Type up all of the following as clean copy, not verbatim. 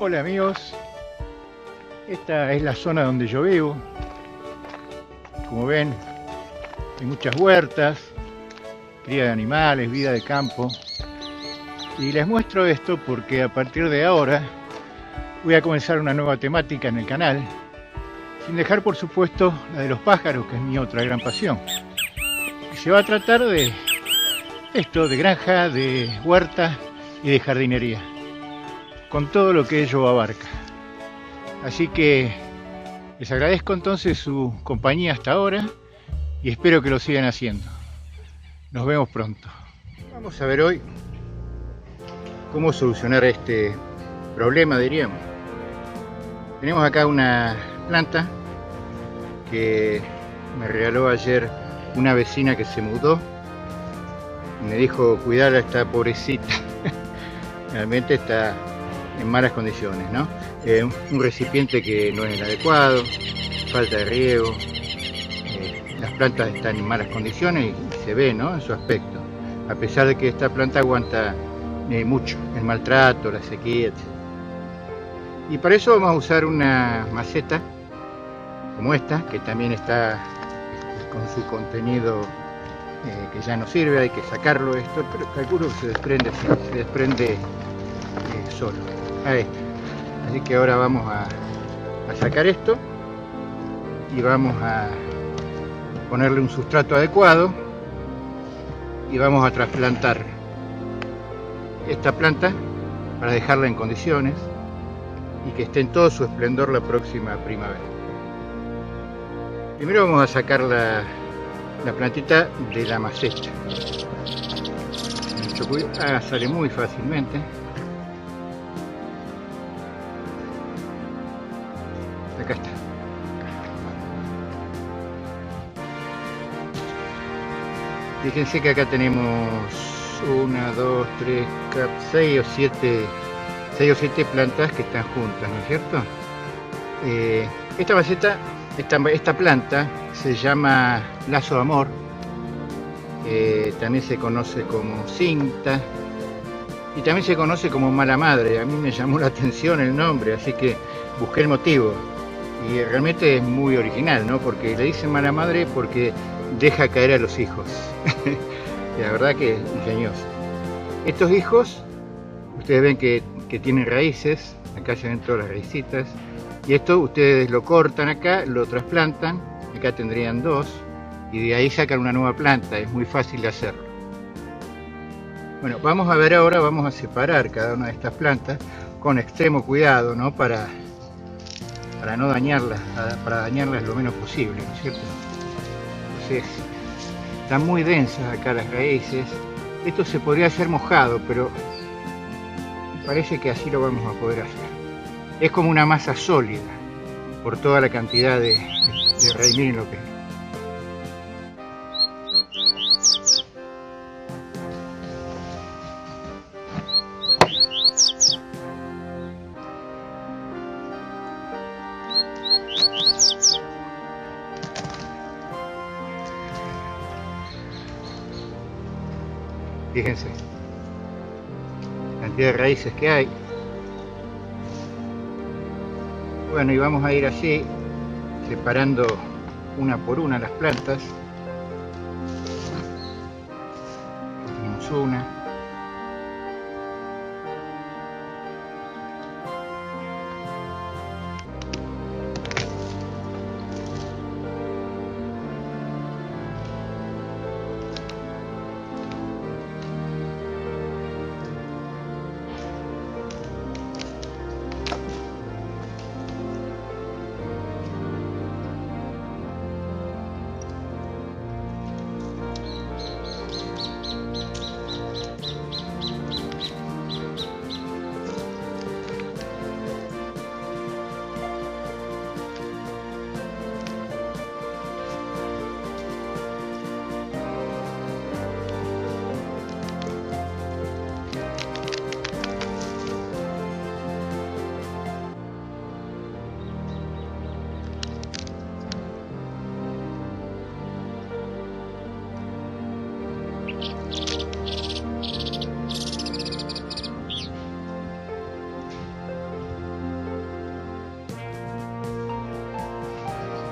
Hola amigos, esta es la zona donde yo vivo. Como ven, hay muchas huertas, cría de animales, vida de campo. Y les muestro esto porque a partir de ahora voy a comenzar una nueva temática en el canal, sin dejar por supuesto la de los pájaros, que es mi otra gran pasión. Y se va a tratar de esto, de granja, de huerta y de jardinería, con todo lo que ello abarca. Así que les agradezco entonces su compañía hasta ahora y espero que lo sigan haciendo. Nos vemos pronto. Vamos a ver hoy cómo solucionar este problema, diríamos. Tenemos acá una planta que me regaló ayer una vecina que se mudó y me dijo cuidar a esta pobrecita. Realmente está en malas condiciones, ¿no? Un recipiente que no es el adecuado, falta de riego, las plantas están en malas condiciones y se ve, ¿no?, en su aspecto, a pesar de que esta planta aguanta mucho el maltrato, la sequía, etc. Y para eso vamos a usar una maceta como esta, que también está con su contenido que ya no sirve, hay que sacarlo esto, pero calculo que se desprende solo. Ahí. Así que ahora vamos a sacar esto y vamos a ponerle un sustrato adecuado y vamos a trasplantar esta planta para dejarla en condiciones y que esté en todo su esplendor la próxima primavera. Primero vamos a sacar la plantita de la maceta. Mucho cuidado, sale muy fácilmente. Acá está. Fíjense que acá tenemos 1, 2, 3, 6 o 7 plantas que están juntas, ¿no es cierto? Esta maceta, esta planta se llama lazo de amor, también se conoce como cinta y también se conoce como mala madre. A mí me llamó la atención el nombre, así que busqué el motivo y realmente es muy original, ¿no? Porque le dicen mala madre porque deja caer a los hijos. La verdad que es ingenioso. Estos hijos, ustedes ven que tienen raíces, acá se ven todas las raícitas, y esto ustedes lo cortan acá, lo trasplantan, acá tendrían 2, y de ahí sacan una nueva planta, es muy fácil de hacerlo. Bueno, vamos a ver ahora, vamos a separar cada una de estas plantas con extremo cuidado, ¿no? Para no dañarlas, para dañarlas lo menos posible, ¿no es cierto? Entonces, están muy densas acá las raíces. Esto se podría hacer mojado, pero parece que así lo vamos a poder hacer. Es como una masa sólida por toda la cantidad de raíz. Miren lo que es. Fíjense, la cantidad de raíces que hay. Bueno, y vamos a ir así, separando una por una las plantas. Tenemos una.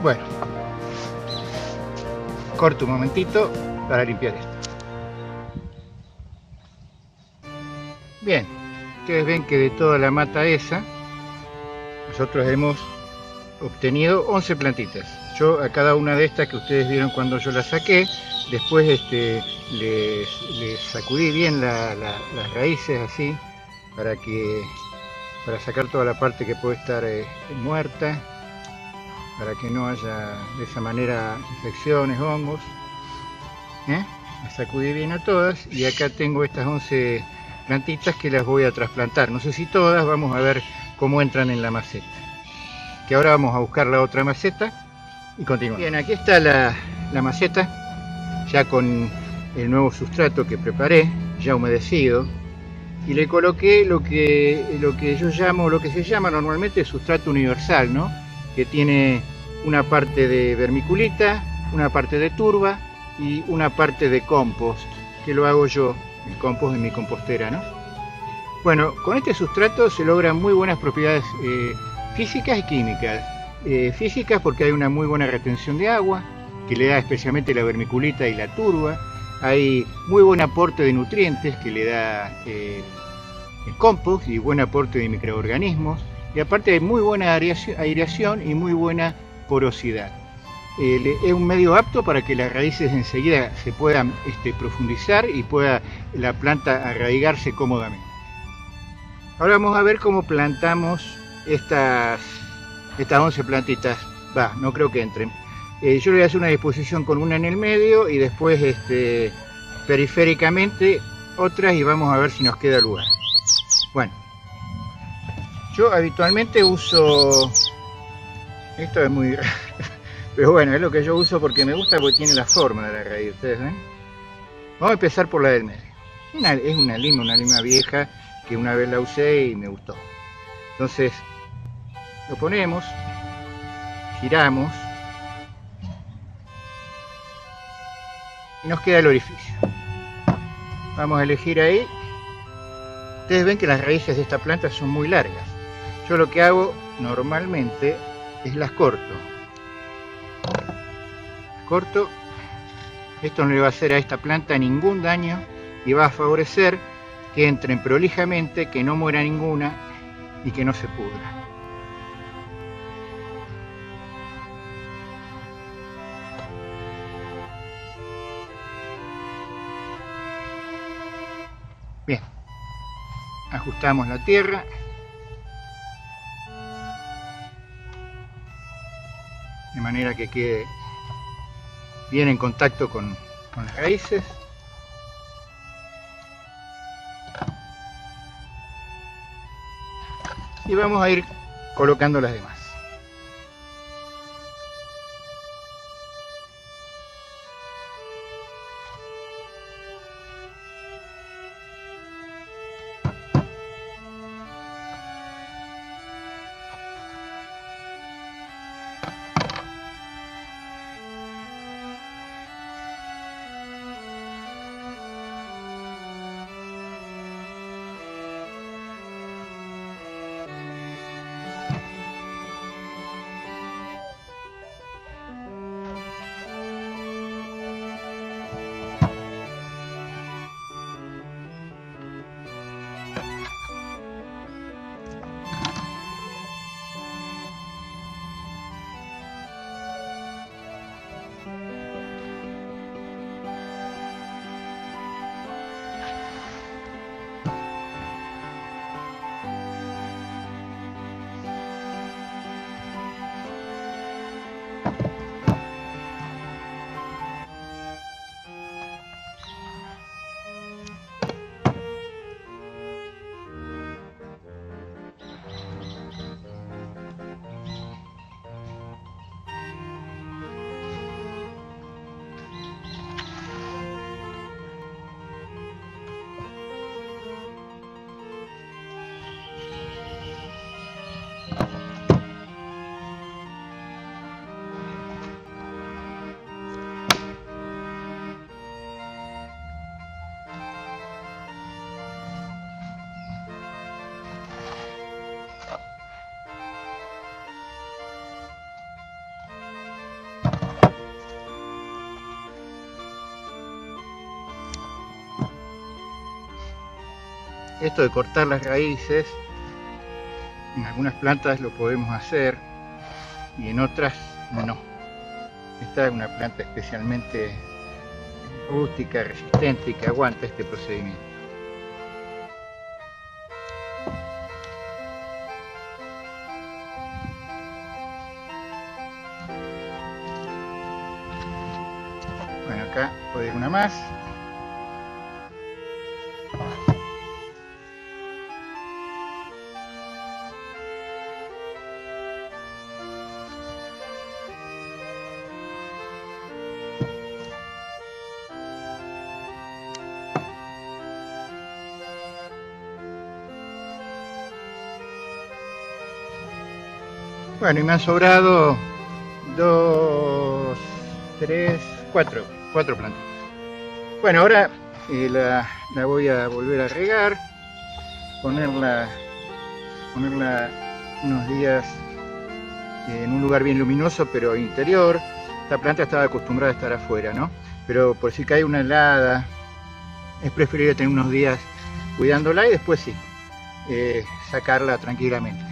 Bueno, corto un momentito para limpiar esto. Bien, ustedes ven que de toda la mata esa, nosotros hemos obtenido 11 plantitas. Yo a cada una de estas que ustedes vieron cuando yo las saqué, después les sacudí bien las raíces así, para sacar toda la parte que puede estar muerta, para que no haya de esa manera infecciones, hongos. Las sacudí bien a todas y acá tengo estas 11 plantitas que las voy a trasplantar. No sé si todas, vamos a ver cómo entran en la maceta. Que ahora vamos a buscar la otra maceta y continuamos. Bien, aquí está la maceta, ya con el nuevo sustrato que preparé, ya humedecido, y le coloqué lo que se llama normalmente sustrato universal, ¿no? Que tiene una parte de vermiculita, una parte de turba y una parte de compost, que lo hago yo, el compost en mi compostera, ¿no? Bueno, con este sustrato se logran muy buenas propiedades físicas y químicas. Físicas porque hay una muy buena retención de agua, que le da especialmente la vermiculita y la turba. Hay muy buen aporte de nutrientes que le da el compost y buen aporte de microorganismos. Y aparte hay muy buena aireación y muy buena porosidad. Es un medio apto para que las raíces enseguida se puedan profundizar y pueda la planta arraigarse cómodamente. Ahora vamos a ver cómo plantamos estas 11 plantitas. No creo que entren. Yo le voy a hacer una disposición con una en el medio y después periféricamente otras y vamos a ver si nos queda lugar. Bueno, yo habitualmente uso, esto es muy raro, pero bueno, es lo que yo uso porque me gusta, porque tiene la forma de la raíz, ¿ustedes ven? Vamos a empezar por la del medio. Es una lima vieja que una vez la usé y me gustó. Entonces lo ponemos, giramos y nos queda el orificio. Vamos a elegir ahí. Ustedes ven que las raíces de esta planta son muy largas. Yo lo que hago normalmente es las corto. Esto no le va a hacer a esta planta ningún daño y va a favorecer que entren prolijamente, que no muera ninguna y que no se pudra. Bien, ajustamos la tierra. De manera que quede bien en contacto con las raíces. Y vamos a ir colocando las demás. esto de cortar las raíces, en algunas plantas lo podemos hacer y en otras no. Esta es una planta especialmente rústica, resistente y que aguanta este procedimiento. Bueno, acá puede ir una más. Bueno, y me han sobrado 2, 3, 4 plantitas. Bueno, ahora la voy a volver a regar, ponerla unos días en un lugar bien luminoso, pero interior. Esta planta estaba acostumbrada a estar afuera, ¿no? Pero por si cae una helada, es preferible tener unos días cuidándola y después sí, sacarla tranquilamente.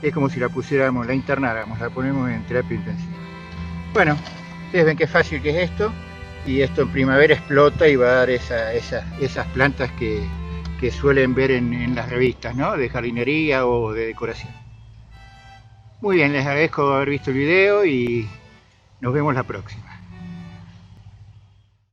Es como si la pusiéramos, la internáramos, la ponemos en terapia intensiva. Bueno, ustedes ven qué fácil que es esto, y esto en primavera explota y va a dar esas plantas que suelen ver en las revistas, ¿no? De jardinería o de decoración. Muy bien, les agradezco haber visto el video y nos vemos la próxima.